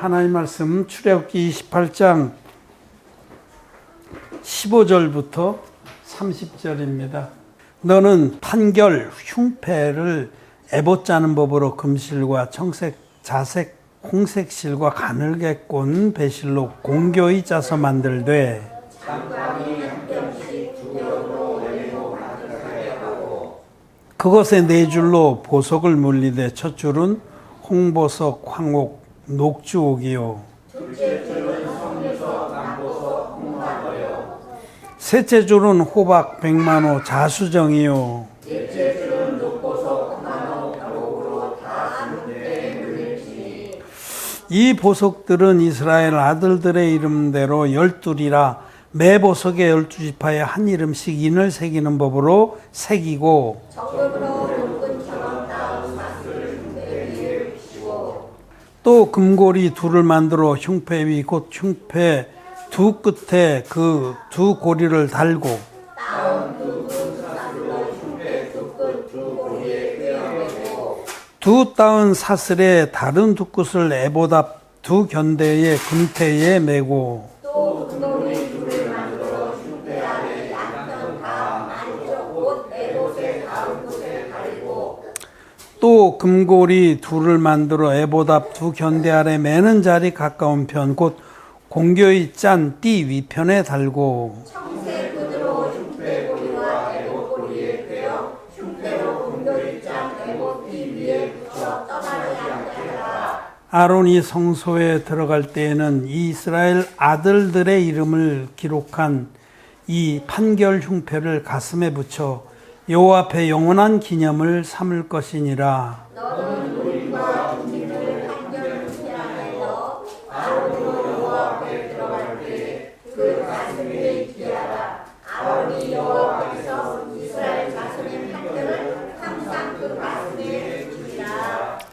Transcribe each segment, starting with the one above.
하나님 말씀 출애굽기 28장 15절부터 30절입니다. 너는 판결, 흉패를 에봇 짜는 법으로 금실과 청색, 자색, 홍색실과 가늘게 꼰 배실로 공교히 짜서 만들되 그것에 네 줄로 보석을 물리되 첫 줄은 홍보석, 황옥, 녹주옥이요 셋째 줄은 호박, 백만호, 자수정이요 이 보석들은 이스라엘 아들들의 이름대로 12이라 매 보석에 12지파에 한 이름씩 인을 새기는 법으로 새기고 또 금고리 둘을 만들어 흉패 위 곧 흉패 두 끝에 그 두 고리를 달고 두 따은 사슬에 다른 두 끝을 에봇 앞 두 견대의 금태에 메고 또 금고리 둘을 만들어 에봇 앞 두 견대 아래 매는 자리 가까운 편 곧 공교히 짠 띠 위편에 달고 아론이 성소에 들어갈 때에는 이스라엘 아들들의 이름을 기록한 이 판결 흉패를 가슴에 붙여 여호와 앞에 영원한 기념을 삼을 것이니라.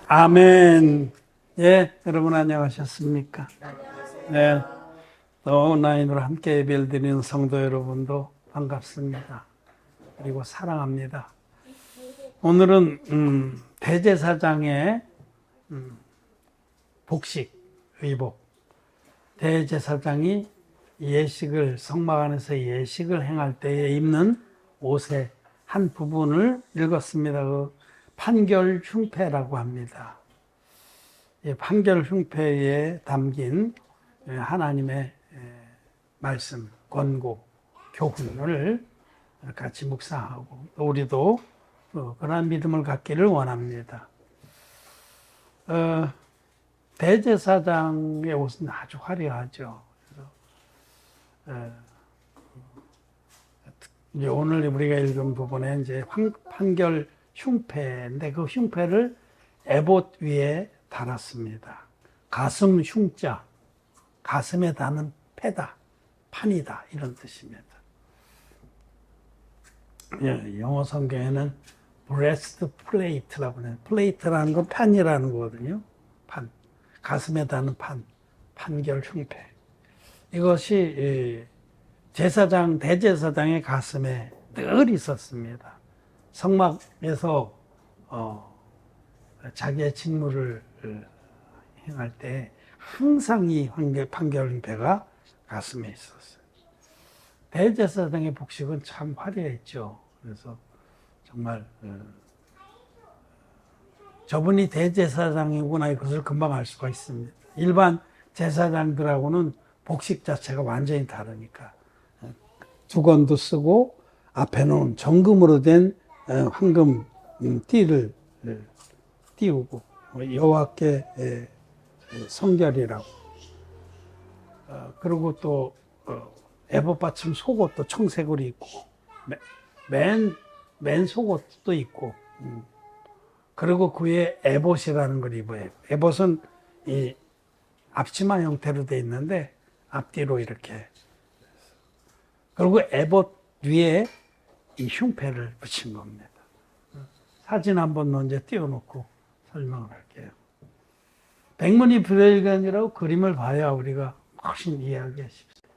아멘. 예, 여러분 안녕하셨습니까? 네, 또 온라인으로 함께 예배를 드리는 성도 여러분도 반갑습니다. 그리고 사랑합니다. 오늘은 대제사장의 복식, 의복. 대제사장이 예식을 성막 안에서 예식을 행할 때에 입는 옷의 한 부분을 읽었습니다. 그 판결 흉패라고 합니다. 판결 흉패에 담긴 하나님의 말씀, 권고, 교훈을 같이 묵상하고 우리도 그러한 믿음을 갖기를 원합니다. 대제사장의 옷은 아주 화려하죠. 그래서 이제 오늘 우리가 읽은 부분에 이제 판결 흉패인데 그 흉패를 에봇 위에 달았습니다. 가슴 흉자, 가슴에 다는 패다, 판이다 이런 뜻입니다. 영어 성경에는 breast plate라고 해요. plate라는 건 판이라는 거거든요. 판, 가슴에 다는 판, 판결 흉패. 이것이 제사장, 대제사장의 가슴에 늘 있었습니다. 성막에서 자기의 직무를 행할 때 항상 이 판결 흉패가 가슴에 있었어요. 대제사장의 복식은 참 화려했죠. 그래서 정말 저분이 대제사장이구나 이것을 금방 알 수가 있습니다. 일반 제사장들하고는 복식 자체가 완전히 다르니까 두건도 쓰고 앞에는 정금으로 된 황금 띠를 띄우고 여호와께 성결이라고 그리고 또 에봇 받침 속옷도 청색으로 입고 맨 속옷도 입고 그리고 그 위에 에봇이라는 걸 입어요. 에봇은 이 앞치마 형태로 돼 있는데 앞뒤로 이렇게 그리고 에봇 위에 이 흉패를 붙인 겁니다. 사진 한번 먼저 띄워놓고 설명을 할게요. 백문이 불여일견이라고 그림을 봐야 우리가 훨씬 이해하기 쉽습니다.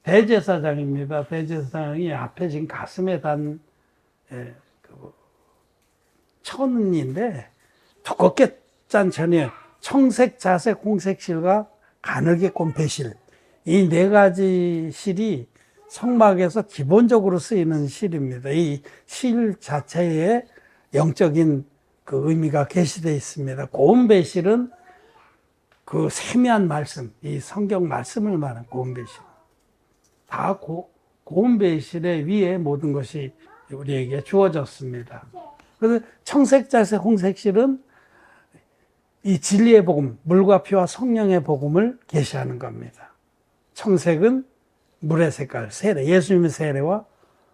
대제사장입니다. 대제사장이 앞에 지금 가슴에 단 천인데 두껍게 짠 천이에요. 청색, 자색, 홍색 실과 가늘게 꼰 배실. 이 네 가지 실이 성막에서 기본적으로 쓰이는 실입니다. 이 실 자체에 영적인 그 의미가 게시되어 있습니다. 고운 배실은 그 세미한 말씀, 이 성경 말씀을 말하는 고운 배실. 다 고운 배실의 위에 모든 것이 우리에게 주어졌습니다. 그래서 청색자색 홍색실은 이 진리의 복음, 물과 피와 성령의 복음을 계시하는 겁니다. 청색은 물의 색깔, 세례, 예수님의 세례와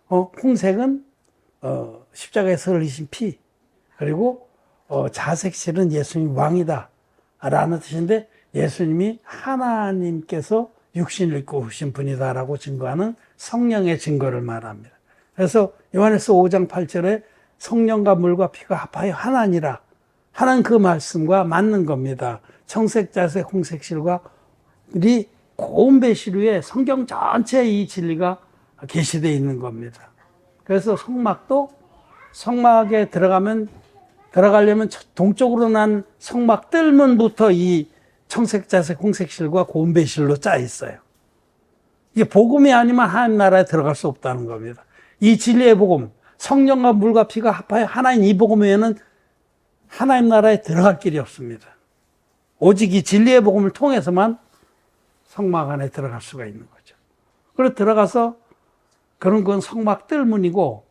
홍색은 십자가에서 흘리신 피, 그리고 자색실은 예수님 왕이다 라는 뜻인데, 예수님이 하나님께서 육신을 입고 오신 분이다라고 증거하는 성령의 증거를 말합니다. 그래서 요한에서 5장 8절에 성령과 물과 피가 합하여 하나니라 하는 그 말씀과 맞는 겁니다. 청색, 자색, 홍색실과 이 고운 배실 위에 성경 전체에 이 진리가 계시되어 있는 겁니다. 그래서 성막도 성막에 들어가려면 동쪽으로 난 성막 뜰문부터 이 청색, 자색, 홍색실과 고운 배실로 짜 있어요. 이게 복음이 아니면 하나님 나라에 들어갈 수 없다는 겁니다. 이 진리의 복음, 성령과 물과 피가 합하여 하나님 이 복음 외에는 하나님 나라에 들어갈 길이 없습니다. 오직 이 진리의 복음을 통해서만 성막 안에 들어갈 수가 있는 거죠. 그리고 들어가서 그런 건 성막 뜰문이고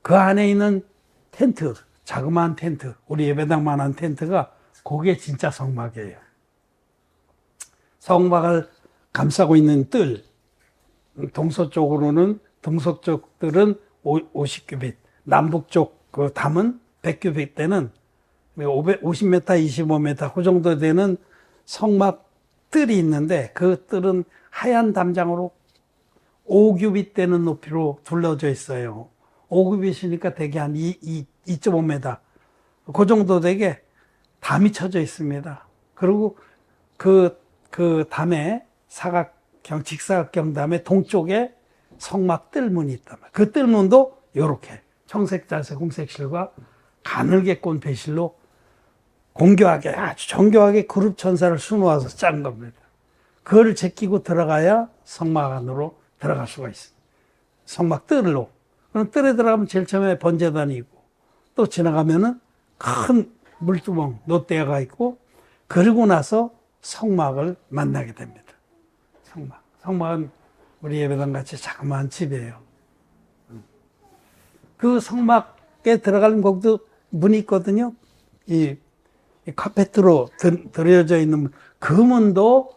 그 안에 있는 텐트, 자그마한 텐트, 우리 예배당만한 텐트가 그게 진짜 성막이에요. 성막을 감싸고 있는 뜰, 동서쪽으로는 동서쪽 뜰은 50규빗, 남북쪽 그 담은 100규빗 되는 50m, 25m 그 정도 되는 성막 뜰이 있는데, 그 뜰은 하얀 담장으로 5규빗 되는 높이로 둘러져 있어요. 5규빗이니까 대개 한 2.5m 그 정도 되게 담이 쳐져 있습니다. 그리고 그 담에 사각형, 직사각형 담에 동쪽에 성막 뜰문이 있단 말이에요. 그 뜰문도 요렇게 청색, 자색, 홍색실과 가늘게 꼰 배실로 공교하게, 아주 정교하게 그룹 천사를 수놓아서 짠 겁니다. 그거를 제끼고 들어가야 성막 안으로 들어갈 수가 있습니다. 성막 뜰로. 그럼 뜰에 들어가면 제일 처음에 번제단이 있고, 또 지나가면은 큰 물두멍, 놋대가 있고, 그러고 나서 성막을 만나게 됩니다. 성막. 성막은 우리 예배당 같이 자그마한 집이에요. 그 성막에 들어가는 거기도 문이 있거든요. 이 카페트로 들여져 있는 그 문도,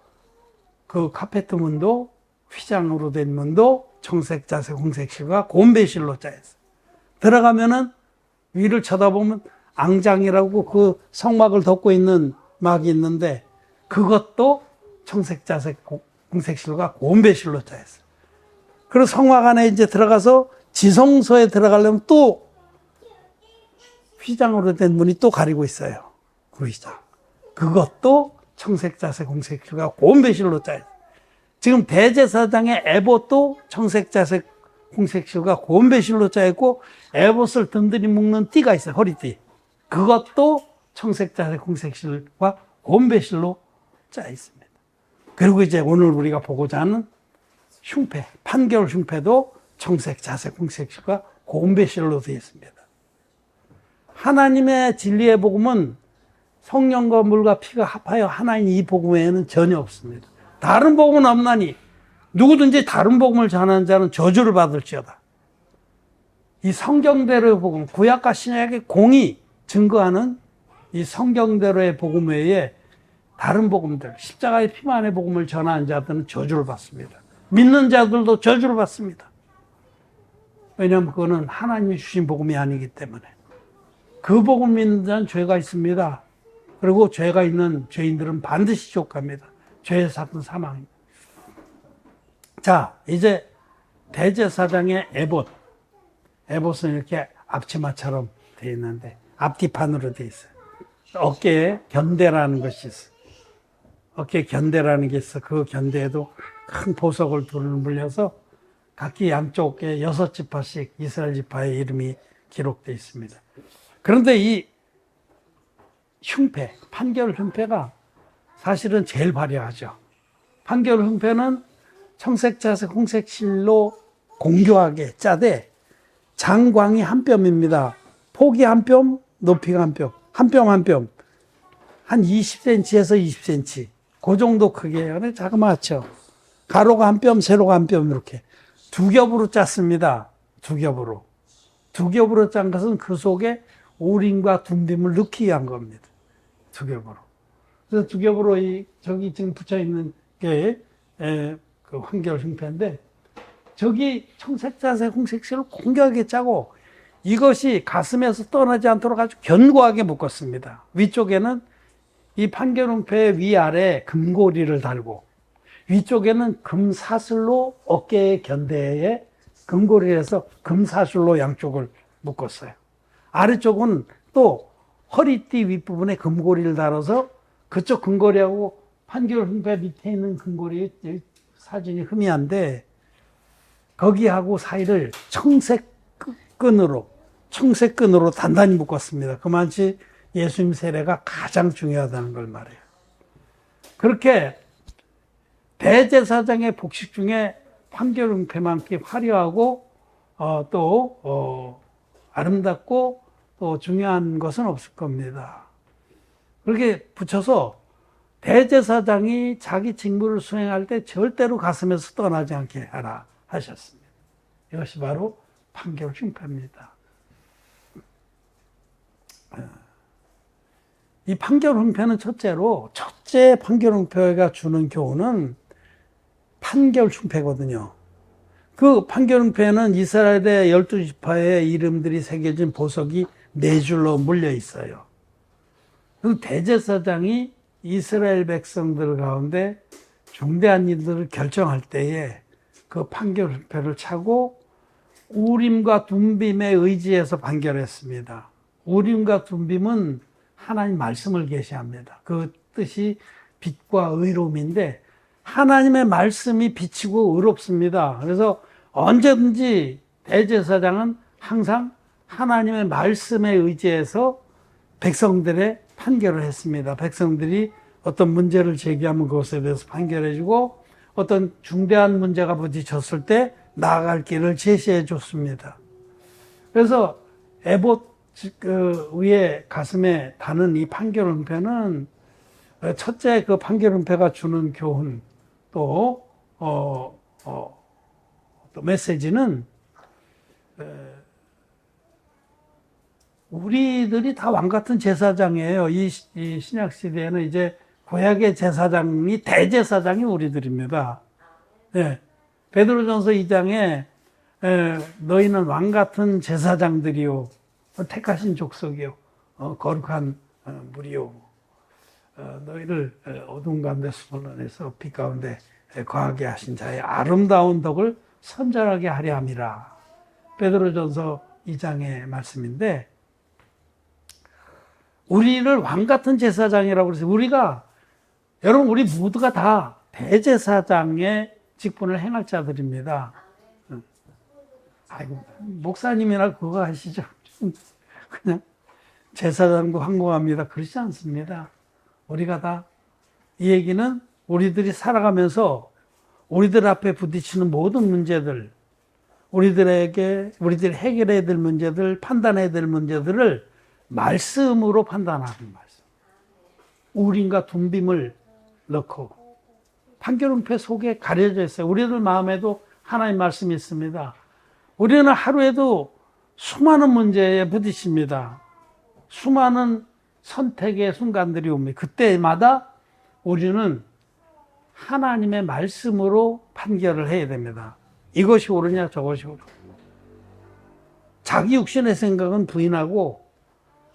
그 카페트 문도, 휘장으로 된 문도 청색, 자색, 홍색실과 고운 배실로 짜였어요. 들어가면은 위를 쳐다보면 앙장이라고 그 성막을 덮고 있는 막이 있는데, 그것도 청색, 자색, 홍색실과 고운 배실로 짜였어요. 그리고 성막 안에 이제 들어가서 지성소에 들어가려면 또 휘장으로 된 문이 또 가리고 있어요. 그 휘장. 그것도 청색, 자색, 홍색실과 고운 배실로 짜였어요. 지금 대제사장의 에봇도 청색, 자색, 홍색실과 고운 배실로 짜였고, 에봇을 든든히 묶는 띠가 있어요. 허리띠. 그것도 청색, 자색, 홍색실과 고운 배실로 짜 있습니다. 그리고 이제 오늘 우리가 보고자 하는 흉패, 판결 흉패도 청색, 자색, 홍색실과 고운 배실로 되어 있습니다. 하나님의 진리의 복음은 성령과 물과 피가 합하여 하나님 이 복음 외에는 전혀 없습니다. 다른 복음은 없나니 누구든지 다른 복음을 전하는 자는 저주를 받을지어다. 이 성경대로의 복음, 구약과 신약의 공이 증거하는 이 성경대로의 복음 외에 다른 복음들, 십자가의 피만의 복음을 전하는 자들은 저주를 받습니다. 믿는 자들도 저주를 받습니다. 왜냐하면 그거는 하나님이 주신 복음이 아니기 때문에. 그 복음 믿는 자는 죄가 있습니다. 그리고 죄가 있는 죄인들은 반드시 족합니다. 죄의 삭은 사망입니다. 자, 이제 대제사장의 에봇은 이렇게 앞치마처럼 되어 있는데 앞뒤판으로 되어 있어요. 어깨에 견대라는 것이 있어요. 어깨에 견대라는 게 있어. 그 견대에도 큰 보석을 물려서 각기 양쪽에 6지파씩 이스라엘 지파의 이름이 기록되어 있습니다. 그런데 이 흉패, 판결 흉패가 사실은 제일 화려하죠. 판결 흥패는 청색자색 홍색실로 공교하게 짜되 장광이 한 뼘입니다. 폭이 한 뼘, 높이가 한 뼘, 한 뼘 한 뼘. 한 20cm에서 20cm. 그 정도 크기예요. 자그마하죠. 가로가 한 뼘, 세로가 한 뼘 이렇게. 두 겹으로 짰습니다. 두 겹으로. 두 겹으로 짠 것은 그 속에 오림과 둔빔을 넣기 위한 겁니다. 두 겹으로. 그래서 두 겹으로 저기 지금 붙여 있는 게 그 판결 흥패인데 저기 청색자색 홍색실을 공격하게 짜고 이것이 가슴에서 떠나지 않도록 아주 견고하게 묶었습니다. 위쪽에는 이 판결웅패의 위아래 금고리를 달고 위쪽에는 금사슬로 어깨의 견대에 금고리를 해서 금사슬로 양쪽을 묶었어요. 아래쪽은 또 허리띠 윗부분에 금고리를 달아서 그쪽 금고리하고 판결웅패 밑에 있는 금고리 사진이 희미한데 거기하고 사이를 청색끈으로 단단히 묶었습니다. 그만치 예수님 세례가 가장 중요하다는 걸 말해요. 그렇게 대제사장의 복식 중에 판결웅패만큼 화려하고 또 아름답고 또 중요한 것은 없을 겁니다. 그렇게 붙여서 대제사장이 자기 직무를 수행할 때 절대로 가슴에서 떠나지 않게 하라 하셨습니다. 이것이 바로 판결흥패입니다. 이 판결흥패는 첫째 판결흥패가 주는 교훈은 판결충패거든요. 그 판결흥패는 이스라엘의 12지파의 이름들이 새겨진 보석이 4줄로 물려 있어요. 그 대제사장이 이스라엘 백성들 가운데 중대한 일들을 결정할 때에 그 판결패를 차고 우림과 둠빔에 의지해서 판결했습니다. 우림과 둠빔은 하나님 말씀을 계시합니다. 그 뜻이 빛과 의로움인데 하나님의 말씀이 빛이고 의롭습니다. 그래서 언제든지 대제사장은 항상 하나님의 말씀에 의지해서 백성들의 판결을 했습니다. 백성들이 어떤 문제를 제기하면 그것에 대해서 판결해주고 어떤 중대한 문제가 부딪혔을 때 나아갈 길을 제시해 줬습니다. 그래서 에봇 위에 가슴에 다는 이 판결흥패는 첫째 그 판결흥패가 주는 교훈 또 메시지는 우리들이 다 왕같은 제사장이에요. 이 신약 시대에는 이제 구약의 제사장이 대제사장이 우리들입니다. 네. 베드로전서 2장에 너희는 왕같은 제사장들이요, 택하신 족속이요, 거룩한 무리요, 너희를 어둠 가운데 수분원에서 빛 가운데 거하게 하신 자의 아름다운 덕을 선전하게 하려 함이라. 베드로전서 2장의 말씀인데 우리를 왕같은 제사장이라고 그래서 여러분 우리 모두가 다 대제사장의 직분을 행할 자들입니다. 아이고, 목사님이나 그거 하시죠. 그냥 제사장도 항공합니다. 그렇지 않습니다. 우리가 다 이 얘기는 우리들이 살아가면서 우리들 앞에 부딪히는 모든 문제들, 우리들이 해결해야 될 문제들, 판단해야 될 문제들을 말씀으로 판단하는 말씀. 우림과 둠빔을 넣고 판결흥패 속에 가려져 있어요. 우리들 마음에도 하나님 말씀이 있습니다. 우리는 하루에도 수많은 문제에 부딪힙니다. 수많은 선택의 순간들이 옵니다. 그때마다 우리는 하나님의 말씀으로 판결을 해야 됩니다. 이것이 옳으냐 저것이 옳으냐. 자기 육신의 생각은 부인하고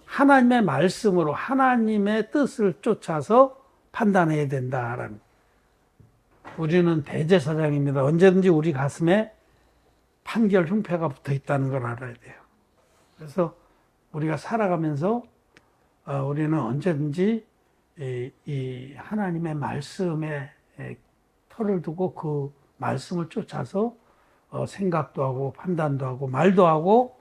하나님의 말씀으로 하나님의 뜻을 쫓아서 판단해야 된다라는. 우리는 대제사장입니다. 언제든지 우리 가슴에 판결 흉패가 붙어 있다는 걸 알아야 돼요. 그래서 우리가 살아가면서 우리는 언제든지 이 하나님의 말씀에 털을 두고 그 말씀을 쫓아서 생각도 하고 판단도 하고 말도 하고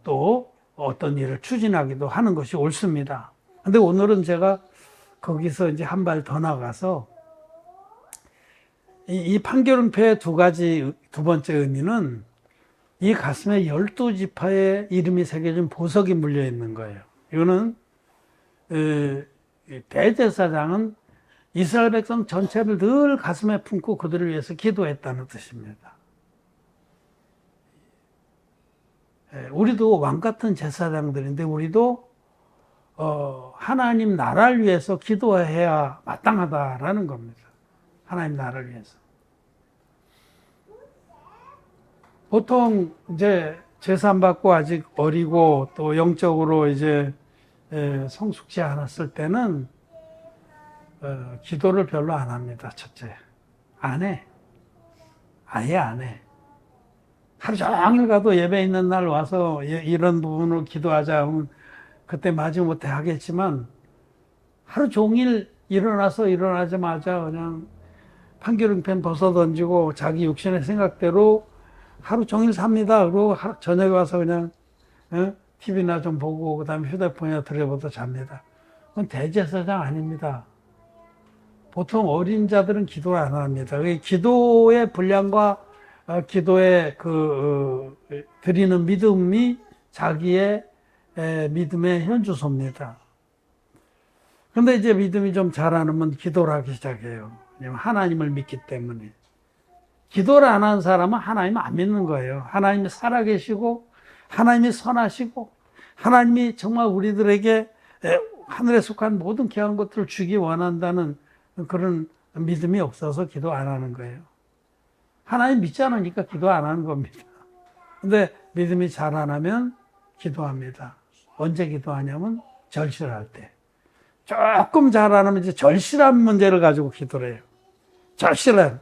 또 어떤 일을 추진하기도 하는 것이 옳습니다. 근데 오늘은 제가 거기서 이제 한 발 더 나가서 이 판결은표의 두 번째 의미는 이 가슴에 12지파의 이름이 새겨진 보석이 물려 있는 거예요. 이거는 대제사장은 이스라엘 백성 전체를 늘 가슴에 품고 그들을 위해서 기도했다는 뜻입니다. 우리도 왕 같은 제사장들인데 우리도 하나님 나라를 위해서 기도해야 마땅하다라는 겁니다. 하나님 나라를 위해서. 보통 이제 제사 받고 아직 어리고 또 영적으로 이제 성숙지 않았을 때는 기도를 별로 안 합니다. 첫째, 안 해. 아예 안 해. 하루 종일 가도 예배 있는 날 와서 이런 부분을 기도하자 하면 그때 마지못해 하겠지만 하루 종일 일어나자마자 그냥 판결응편 벗어 던지고 자기 육신의 생각대로 하루 종일 삽니다. 그리고 저녁에 와서 그냥 TV나 좀 보고 그다음에 휴대폰이나 들여보다 잡니다. 그건 대제사장 아닙니다. 보통 어린 자들은 기도를 안 합니다. 기도의 분량과 기도에 드리는 믿음이 자기의 믿음의 현주소입니다. 그런데 이제 믿음이 좀 자라면 기도를 하기 시작해요. 왜냐면 하나님을 믿기 때문에. 기도를 안 하는 사람은 하나님을 안 믿는 거예요. 하나님이 살아계시고 하나님이 선하시고 하나님이 정말 우리들에게 하늘에 속한 모든 귀한 것들을 주기 원한다는 그런 믿음이 없어서 기도 안 하는 거예요. 하나님 믿지 않으니까 기도 안 하는 겁니다. 근데 믿음이 자라나면 기도합니다. 언제 기도하냐면 절실할 때. 조금 자라나면 이제 절실한 문제를 가지고 기도를 해요. 절실한.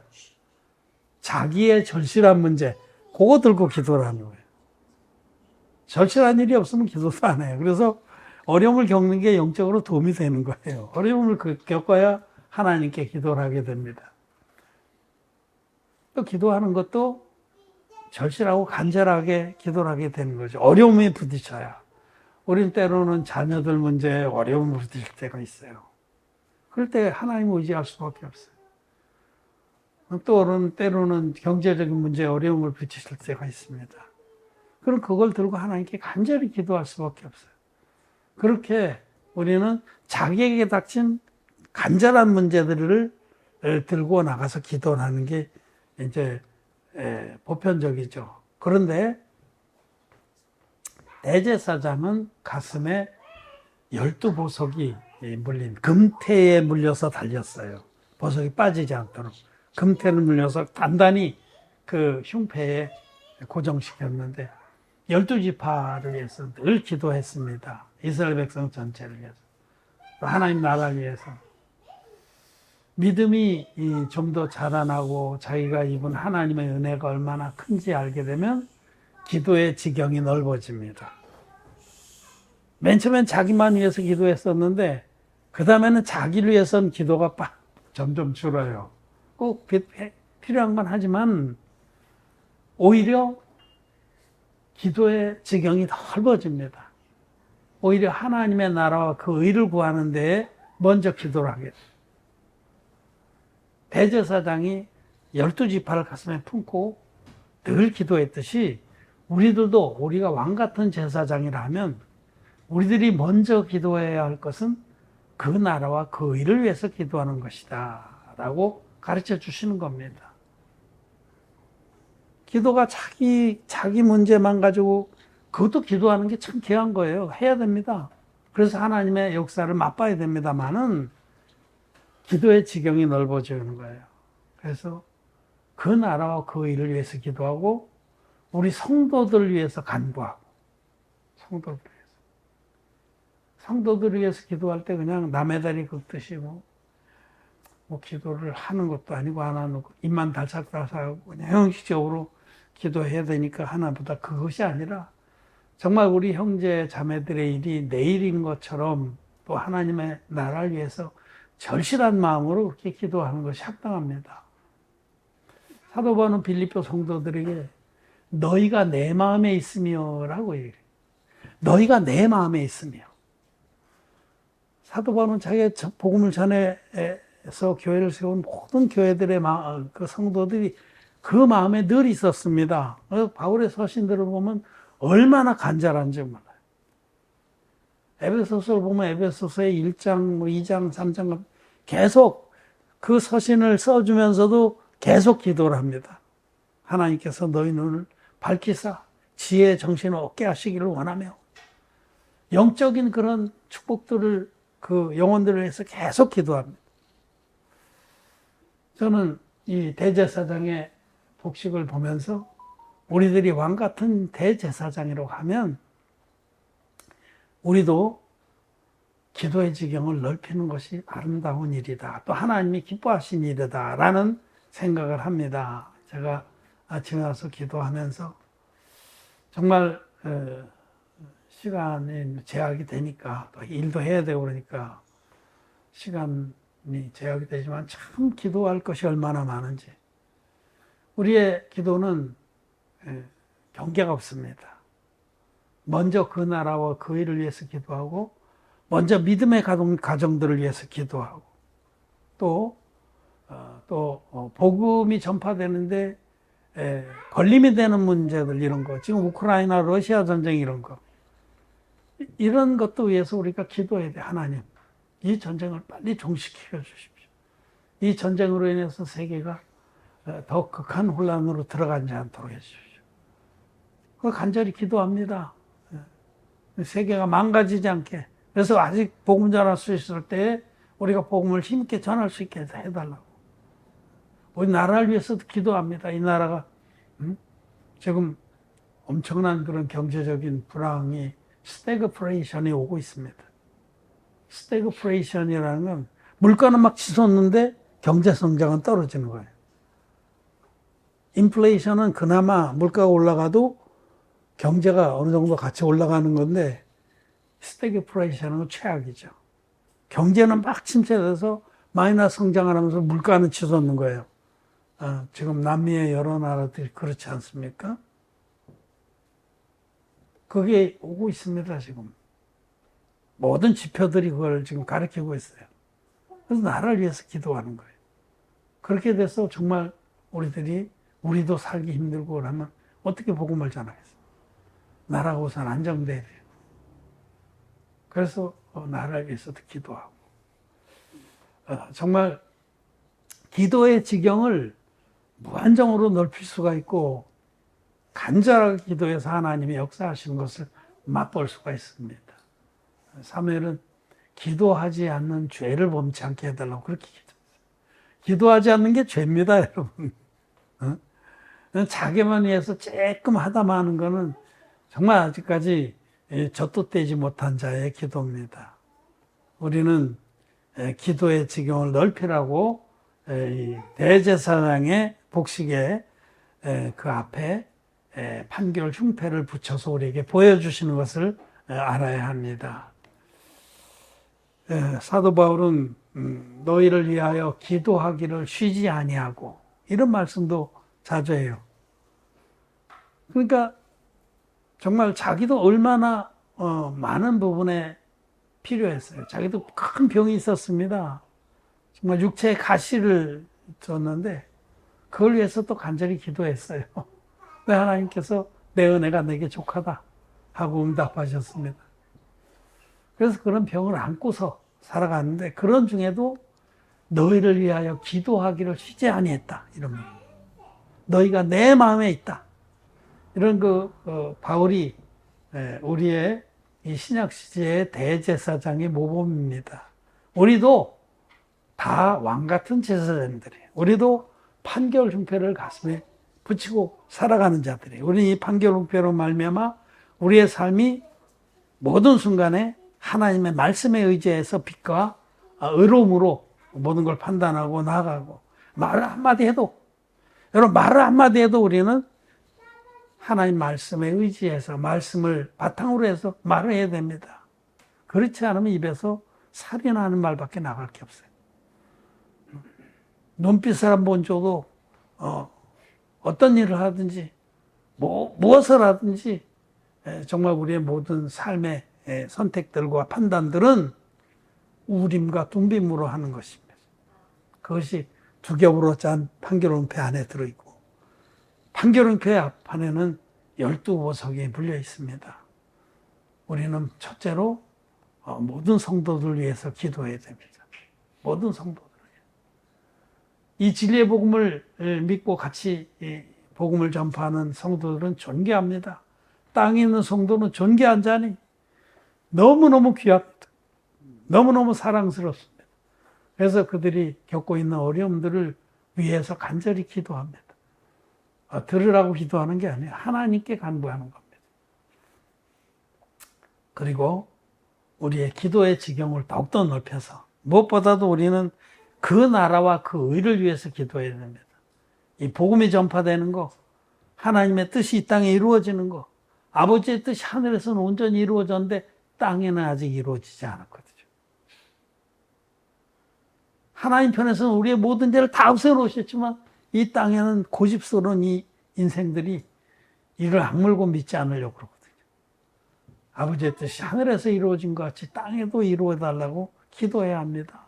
자기의 절실한 문제. 그거 들고 기도를 하는 거예요. 절실한 일이 없으면 기도도 안 해요. 그래서 어려움을 겪는 게 영적으로 도움이 되는 거예요. 어려움을 겪어야 하나님께 기도를 하게 됩니다. 또 기도하는 것도 절실하고 간절하게 기도를 하게 되는 거죠. 어려움에 부딪혀야. 우린 때로는 자녀들 문제에 어려움을 부딪힐 때가 있어요. 그럴 때 하나님을 의지할 수밖에 없어요. 또 때로는 경제적인 문제에 어려움을 부딪힐 때가 있습니다. 그럼 그걸 들고 하나님께 간절히 기도할 수밖에 없어요. 그렇게 우리는 자기에게 닥친 간절한 문제들을 들고 나가서 기도를 하는 게 이제 보편적이죠. 그런데 대제사장은 가슴에 12보석이 물린 금태에 물려서 달렸어요. 보석이 빠지지 않도록 금태를 물려서 단단히 그 흉패에 고정시켰는데 12지파를 위해서 늘 기도했습니다. 이스라엘 백성 전체를 위해서 또 하나님 나라를 위해서 믿음이 좀 더 자라나고 자기가 입은 하나님의 은혜가 얼마나 큰지 알게 되면 기도의 지경이 넓어집니다. 맨 처음엔 자기만 위해서 기도했었는데 그 다음에는 자기를 위해서는 기도가 점점 줄어요. 꼭 필요한 건 하지만 오히려 기도의 지경이 넓어집니다. 오히려 하나님의 나라와 그 의를 구하는 데에 먼저 기도를 하게 돼요. 대제사장이 12지파를 가슴에 품고 늘 기도했듯이 우리들도 우리가 왕 같은 제사장이라면 우리들이 먼저 기도해야 할 것은 그 나라와 그 의를 위해서 기도하는 것이다 라고 가르쳐 주시는 겁니다. 기도가 자기 문제만 가지고 그것도 기도하는 게 참 귀한 거예요. 해야 됩니다. 그래서 하나님의 역사를 맛봐야 됩니다만은 기도의 지경이 넓어지는 거예요. 그래서 그 나라와 그 의를 위해서 기도하고 우리 성도들을 위해서 간구하고 성도들을 위해서 기도할 때 그냥 남의 다리 긁듯이 뭐 기도를 하는 것도 아니고 안 하는 거 입만 달싹달싹하고 그냥 형식적으로 기도해야 되니까 하나보다 그것이 아니라 정말 우리 형제 자매들의 일이 내 일인 것처럼 또 하나님의 나라를 위해서 절실한 마음으로 그렇게 기도하는 것이 합당합니다. 사도 바울은 빌립보 성도들에게 너희가 내 마음에 있으며 라고 얘기해요. 너희가 내 마음에 있으며. 사도 바울은 자기가 복음을 에서 교회를 세운 모든 교회들의 그 성도들이 그 마음에 늘 있었습니다. 바울의 서신들을 보면 얼마나 간절한지 몰라요. 에베소서를 보면 에베소서의 1장, 2장, 3장 계속 그 서신을 써주면서도 계속 기도를 합니다. 하나님께서 너희 눈을 밝히사 지혜 정신을 얻게 하시기를 원하며 영적인 그런 축복들을 그 영혼들을 위해서 계속 기도합니다. 저는 이 대제사장의 복식을 보면서 우리들이 왕 같은 대제사장이라고 하면 우리도 기도의 지경을 넓히는 것이 아름다운 일이다. 또 하나님이 기뻐하신 일이다. 라는 생각을 합니다. 제가 아침에 와서 기도하면서 정말 시간이 제약이 되니까 또 일도 해야 되고 그러니까 시간이 제약이 되지만 참 기도할 것이 얼마나 많은지. 우리의 기도는 경계가 없습니다. 먼저 그 나라와 그 일을 위해서 기도하고 먼저 믿음의 가정들을 위해서 기도하고 또 복음이 전파되는데 걸림이 되는 문제들 이런 거 지금 우크라이나 러시아 전쟁 이런 거 이런 것도 위해서 우리가 기도해야 돼. 하나님 이 전쟁을 빨리 종식시켜 주십시오. 이 전쟁으로 인해서 세계가 더 극한 혼란으로 들어가지 않도록 해주십시오. 그 간절히 기도합니다. 세계가 망가지지 않게. 그래서 아직 복음 전할 수 있을 때 우리가 복음을 힘있게 전할 수 있게 해달라고. 우리 나라를 위해서도 기도합니다. 이 나라가 지금 엄청난 그런 경제적인 불황이 스태그플레이션이 오고 있습니다. 스태그플레이션이라는 건 물가는 막 치솟는데 경제 성장은 떨어지는 거예요. 인플레이션은 그나마 물가가 올라가도 경제가 어느 정도 같이 올라가는 건데 스태그플레이션은 최악이죠. 경제는 막 침체돼서 마이너스 성장을 하면서 물가는 치솟는 거예요. 지금 남미의 여러 나라들이 그렇지 않습니까? 그게 오고 있습니다, 지금. 모든 지표들이 그걸 지금 가리키고 있어요. 그래서 나라를 위해서 기도하는 거예요. 그렇게 돼서 정말 우리도 살기 힘들고 그러면 어떻게 복음을 전하겠어요? 나라가 우선 안정돼야 돼요. 그래서 나라를 위해서도 기도하고. 정말 기도의 지경을 무한정으로 넓힐 수가 있고 간절하게 기도해서 하나님이 역사하시는 것을 맛볼 수가 있습니다. 사무엘은 기도하지 않는 죄를 범치 않게 해달라고 그렇게 기도했어요. 기도하지 않는 게 죄입니다, 여러분. 자기만 위해서 조금 하다만 하는 거는 정말 아직까지 젖도떼지 못한 자의 기도입니다. 우리는 기도의 지경을 넓히라고 대제사장의 복식에 그 앞에 판결 흉패를 붙여서 우리에게 보여주시는 것을 알아야 합니다. 사도 바울은 너희를 위하여 기도하기를 쉬지 아니하고 이런 말씀도 자주 해요. 그러니까 정말 자기도 얼마나 많은 부분에 필요했어요. 자기도 큰 병이 있었습니다. 정말 육체의 가시를 줬는데 그걸 위해서 또 간절히 기도했어요. 네, 하나님께서 내 은혜가 내게 족하다 하고 응답하셨습니다. 그래서 그런 병을 안고서 살아갔는데 그런 중에도 너희를 위하여 기도하기를 쉬지 아니했다. 이런 말. 너희가 내 마음에 있다. 이런 바울이 우리의 이 신약 시대의 대제사장의 모범입니다. 우리도 다 왕 같은 제사장들이에요. 우리도 판결 흉패를 가슴에 붙이고 살아가는 자들이에요. 우리는 이 판결 흉패로 말미암아 우리의 삶이 모든 순간에 하나님의 말씀에 의지해서 빛과 의로움으로 모든 걸 판단하고 나아가고 말을 한마디 해도 여러분 말을 한마디 해도 우리는 하나님 말씀에 의지해서 말씀을 바탕으로 해서 말을 해야 됩니다. 그렇지 않으면 입에서 살인하는 말밖에 나갈 게 없어요. 눈빛을 한번 줘도 어떤 일을 하든지 무엇을 하든지 정말 우리의 모든 삶의 선택들과 판단들은 우림과 둔빔으로 하는 것입니다. 그것이 두 겹으로 짠 판결원패 안에 들어있고, 판결원패 앞판에는 12보석이 물려 있습니다. 우리는 첫째로 모든 성도들 위해서 기도해야 됩니다. 모든 성도들. 이 진리의 복음을 믿고 같이 복음을 전파하는 성도들은 존귀합니다. 땅에 있는 성도는 존귀한 자니 너무너무 귀합니다. 너무너무 사랑스럽습니다. 그래서 그들이 겪고 있는 어려움들을 위해서 간절히 기도합니다. 들으라고 기도하는 게 아니에요. 하나님께 간구하는 겁니다. 그리고 우리의 기도의 지경을 더욱더 넓혀서 무엇보다도 우리는 그 나라와 그 의를 위해서 기도해야 됩니다. 이 복음이 전파되는 거, 하나님의 뜻이 이 땅에 이루어지는 거, 아버지의 뜻이 하늘에서는 온전히 이루어졌는데 땅에는 아직 이루어지지 않았거든요. 하나님 편에서는 우리의 모든 죄를 다 없애놓으셨지만 이 땅에는 고집스러운 이 인생들이 이를 악물고 믿지 않으려고 그러거든요. 아버지의 뜻이 하늘에서 이루어진 것 같이 땅에도 이루어달라고 기도해야 합니다.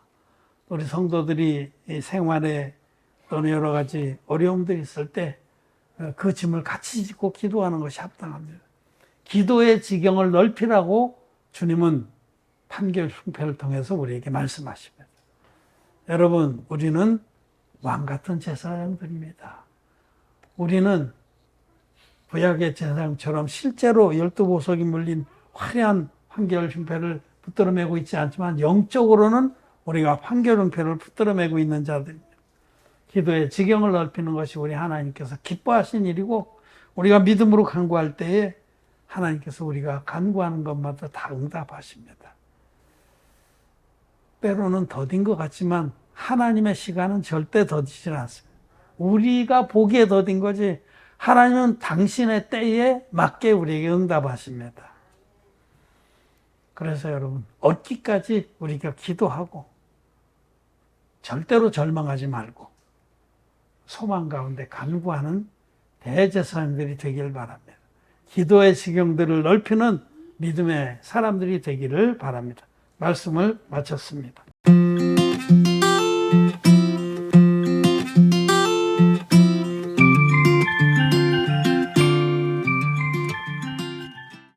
우리 성도들이 생활에 또는 여러 가지 어려움들이 있을 때 그 짐을 같이 짓고 기도하는 것이 합당합니다. 기도의 지경을 넓히라고 주님은 판결 흉패를 통해서 우리에게 말씀하십니다. 여러분, 우리는 왕같은 제사장들입니다. 우리는 구약의 제사장처럼 실제로 12보석이 물린 화려한 판결 흉패를 붙들어 매고 있지 않지만 영적으로는 우리가 판결 흉패를 붙들어 매고 있는 자들입니다. 기도의 지경을 넓히는 것이 우리 하나님께서 기뻐하신 일이고, 우리가 믿음으로 간구할 때에 하나님께서 우리가 간구하는 것마다 다 응답하십니다. 때로는 더딘 것 같지만 하나님의 시간은 절대 더디지 않습니다. 우리가 보기에 더딘 거지 하나님은 당신의 때에 맞게 우리에게 응답하십니다. 그래서 여러분, 얻기까지 우리가 기도하고 절대로 절망하지 말고 소망 가운데 간구하는 대제사장들이 되길 바랍니다. 기도의 지경들을 넓히는 믿음의 사람들이 되기를 바랍니다. 말씀을 마쳤습니다.